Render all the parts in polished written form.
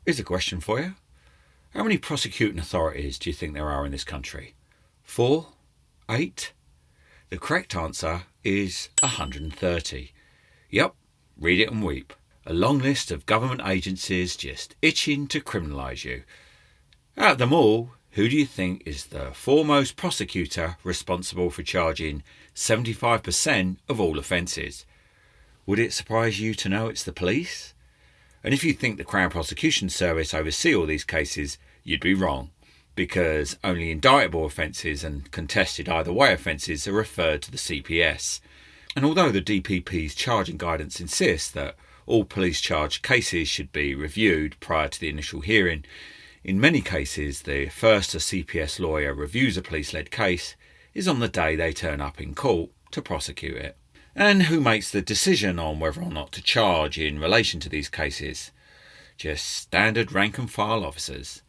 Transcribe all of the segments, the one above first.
Here's a question for you. How many prosecuting authorities do you think there are in this country? 4? 8? The correct answer is 130. Yep, read it and weep. A long list of government agencies just itching to criminalise you. Out of them all, who do you think is the foremost prosecutor responsible for charging 75% of all offences? Would it surprise you to know it's the police? And if you think the Crown Prosecution Service oversee all these cases, you'd be wrong, because only indictable offences and contested either way offences are referred to the CPS. And although the DPP's charging guidance insists that all police charged cases should be reviewed prior to the initial hearing, in many cases the first a CPS lawyer reviews a police-led case is on the day they turn up in court to prosecute it. And who makes the decision on whether or not to charge in relation to these cases? Just standard rank and file officers.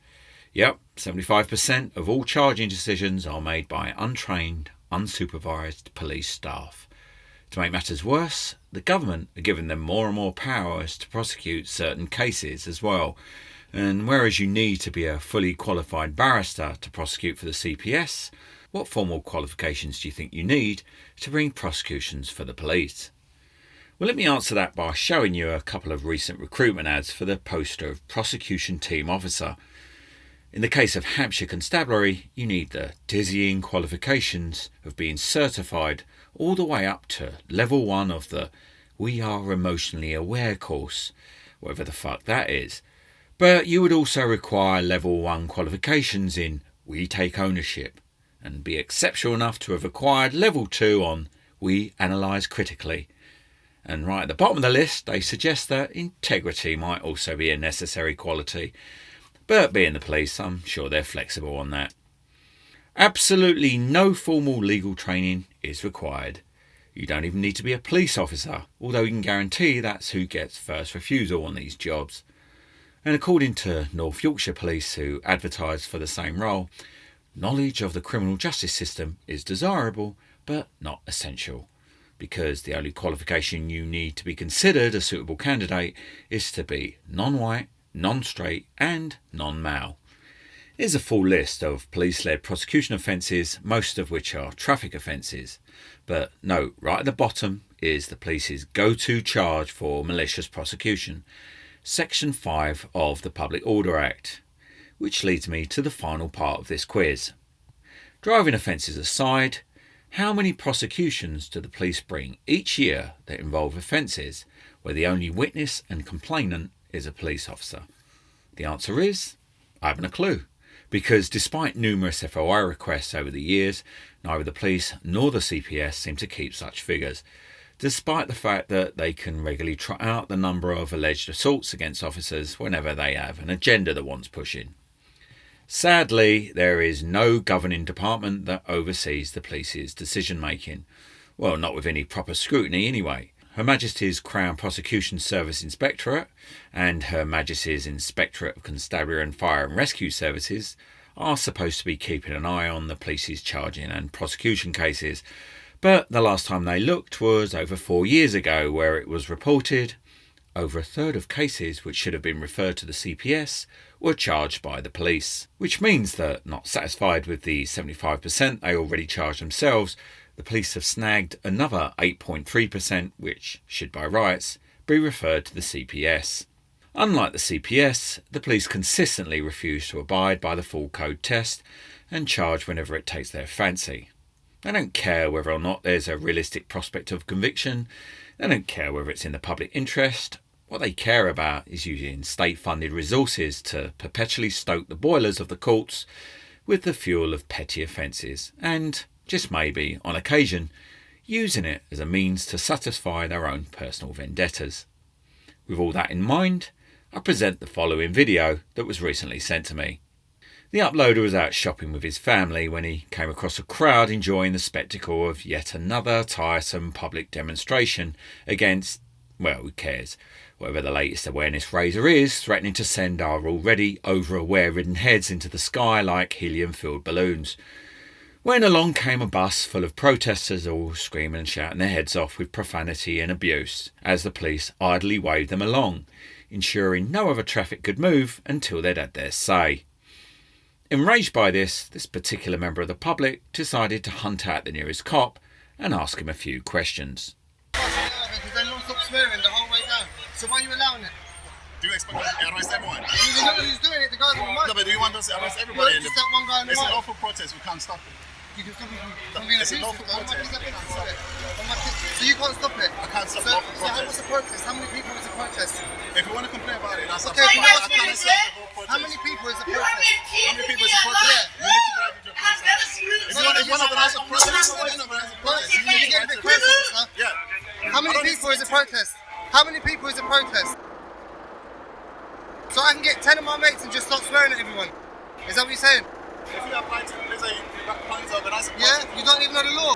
Yep, 75% of all charging decisions are made by untrained, unsupervised police staff. To make matters worse, the government are giving them more and more powers to prosecute certain cases as well. And whereas you need to be a fully qualified barrister to prosecute for the CPS, what formal qualifications do you think you need to bring prosecutions for the police? Well, let me answer that by showing you a couple of recent recruitment ads for the post of Prosecution Team Officer. In the case of Hampshire Constabulary, you need the dizzying qualifications of being certified all the way up to level 1 of the We Are Emotionally Aware course, whatever the fuck that is. But you would also require level 1 qualifications in We Take Ownership, and be exceptional enough to have acquired level 2 on We Analyse Critically. And right at the bottom of the list, they suggest that integrity might also be a necessary quality. But being the police, I'm sure they're flexible on that. Absolutely no formal legal training is required. You don't even need to be a police officer, although you can guarantee that's who gets first refusal on these jobs. And according to North Yorkshire Police, who advertised for the same role, knowledge of the criminal justice system is desirable, but not essential, because the only qualification you need to be considered a suitable candidate is to be non-white, non-straight and non-male. Here's a full list of police-led prosecution offences, most of which are traffic offences. But note, right at the bottom is the police's go-to charge for malicious prosecution, Section 5 of the Public Order Act. Which leads me to the final part of this quiz. Driving offences aside, how many prosecutions do the police bring each year that involve offences where the only witness and complainant is a police officer? The answer is, I haven't a clue, because despite numerous FOI requests over the years, neither the police nor the CPS seem to keep such figures, despite the fact that they can regularly trot out the number of alleged assaults against officers whenever they have an agenda that wants pushing. Sadly, there is no governing department that oversees the police's decision-making. Well, not with any proper scrutiny anyway. Her Majesty's Crown Prosecution Service Inspectorate and Her Majesty's Inspectorate of Constabulary and Fire and Rescue Services are supposed to be keeping an eye on the police's charging and prosecution cases, but the last time they looked was over 4 years ago, where it was reported over a third of cases which should have been referred to the CPS were charged by the police, which means that, not satisfied with the 75% they already charged themselves, the police have snagged another 8.3% which should by rights be referred to the CPS. Unlike the CPS, the police consistently refuse to abide by the full code test and charge whenever it takes their fancy. They don't care whether or not there's a realistic prospect of conviction. They don't care whether it's in the public interest. What they care about is using state-funded resources to perpetually stoke the boilers of the courts with the fuel of petty offences and, just maybe, on occasion, using it as a means to satisfy their own personal vendettas. With all that in mind, I present the following video that was recently sent to me. The uploader was out shopping with his family when he came across a crowd enjoying the spectacle of yet another tiresome public demonstration against, well, who cares, whatever the latest awareness raiser is, threatening to send our already over-aware-ridden heads into the sky like helium-filled balloons. When along came a bus full of protesters all screaming and shouting their heads off with profanity and abuse as the police idly waved them along, ensuring no other traffic could move until they'd had their say. Enraged by this particular member of the public decided to hunt out the nearest cop and ask him a few questions. Because they non-stop swearing the whole way down. So why are you allowing it? Do you expect us to arrest everyone? You know who's doing it, the guy on the mic. No, but do you want us to arrest everybody? Just that one guy on the It's a mic. lawful protest, we can't stop it. You can stop it from being It's a abusive. lawful protest, we can't stop it. So you can't stop it? I can't stop So lawful what's protest. the protest? How many people is the protest? If you want to complain about it, that's Okay, fine. but I can't stop the whole protest. how many people is the protest? How many people is the protest? You need to drive into a police station. If you want to organize a protest, you need to get a drive bit to a crazy, police sir. station. Yeah. How many people is a protest? How many people is a protest? So I can get 10 of my mates and just start swearing at everyone. Is that what you're saying? If you apply to the police, you plan to organize a Yeah? protest. You don't even know the law.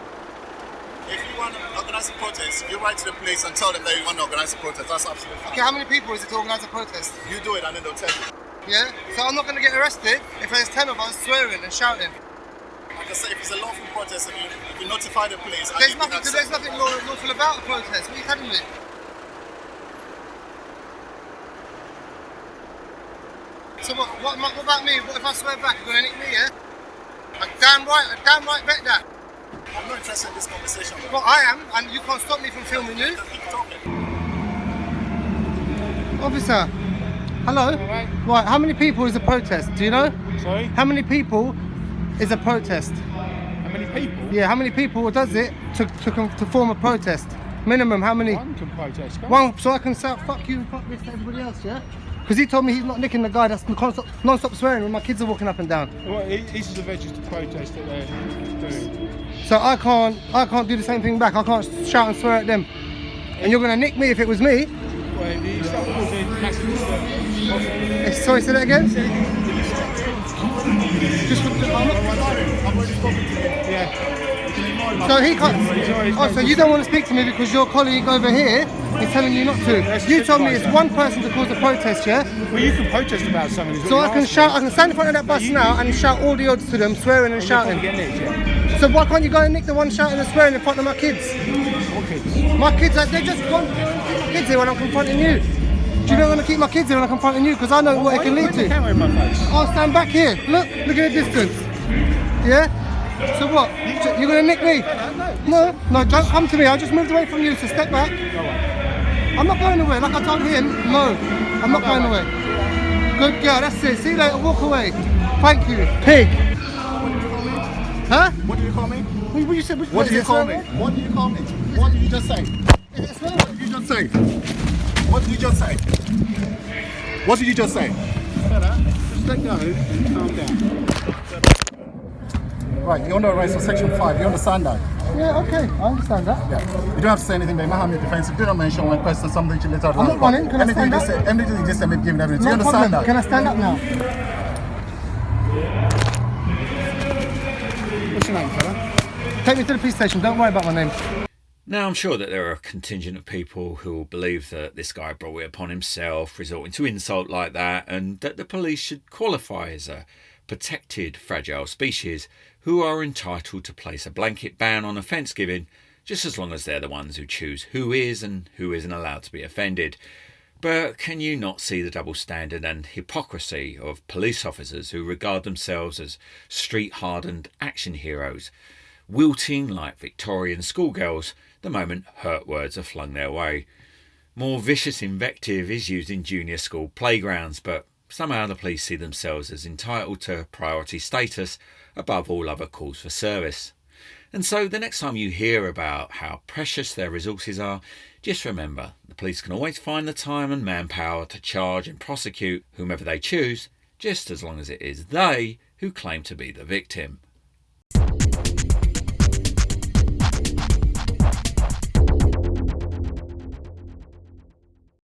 If you want to organize a protest, you write to the police and tell them that you want to organize a protest. That's absolutely Okay, fine. how many people is it to organise a protest? You do it and then they'll tell you. Yeah? So I'm not going to get arrested if there's 10 of us swearing and shouting. Like I say, if it's a lawful protest and you notify the police, and There's you think nothing, that's- there's nothing lawful about a protest. What are you telling me? So what about me? What if I swear back? You're going to nick me, yeah? I damn right bet that. I'm not interested in this conversation. Well, I am, and you can't stop me from filming you. Keep talking. Officer, hello? Right, how many people is a protest? Do you know? Sorry? How many people is a protest? How many people? Yeah, how many people does it to form a protest? Minimum, how many? One can protest. can't One, so I can shout fuck you and fuck this to everybody else, yeah? Because he told me he's not nicking the guy that's non-stop swearing when my kids are walking up and down. they? Well, this is a registered protest that they're doing. So I can't do the same thing back. I can't shout and swear at them. And you're gonna nick me if it was me. Well, if you start causing massive disturbance. Sorry, say that again. I've already spoken to you. Yeah. So he can't. Oh, so you don't want to speak to me because your colleague over here is telling you not to. You told me it's one person to cause a protest, yeah? Well, you can protest about something. is what So you're I can asking. shout. I can stand in front of that bus you- now and shout all the odds to them, swearing and You'll probably shouting. get nicked, yeah. So why can't you go and nick the one shouting and swearing in front of my kids? What kids? My kids, they just gone keep my kids here when I'm confronting you. Do you not want to keep my kids here when I'm confronting you? Because I know what it can lead Put the to. camera in my face. I'll stand back here. Look at the distance. Yeah? So what? You're going to nick me? No, don't come to me. I just moved away from you, so step back. I'm not going away. Like I told him, no. I'm not going away. Good girl, that's it. See you later, walk away. Thank you. Pig. Huh? What do you call me? What you said? What do you call me? What do you call me? What did you just say? Is it swear What did you just say? What did you just say? What did you just say? Just let go. Calm down. Right, you're under arrest for section 5. You understand that? Yeah, okay. I understand that. Yeah. You don't have to say anything, but you might have your defensive. Do not mention one person, something you later. I'm not running. Can I stand up? Anything you just said, maybe giving evidence. No You understand problem. Can that? I stand up now? What's your name, fella? Take me to the police station. Don't worry about my name. Now, I'm sure that there are a contingent of people who will believe that this guy brought it upon himself, resorting to insult like that, and that the police should qualify as a protected fragile species who are entitled to place a blanket ban on offence giving, just as long as they're the ones who choose who is and who isn't allowed to be offended. But can you not see the double standard and hypocrisy of police officers who regard themselves as street-hardened action heroes, wilting like Victorian schoolgirls the moment hurt words are flung their way? More vicious invective is used in junior school playgrounds, but somehow the police see themselves as entitled to priority status above all other calls for service. And so the next time you hear about how precious their resources are, just remember the police can always find the time and manpower to charge and prosecute whomever they choose, just as long as it is they who claim to be the victim.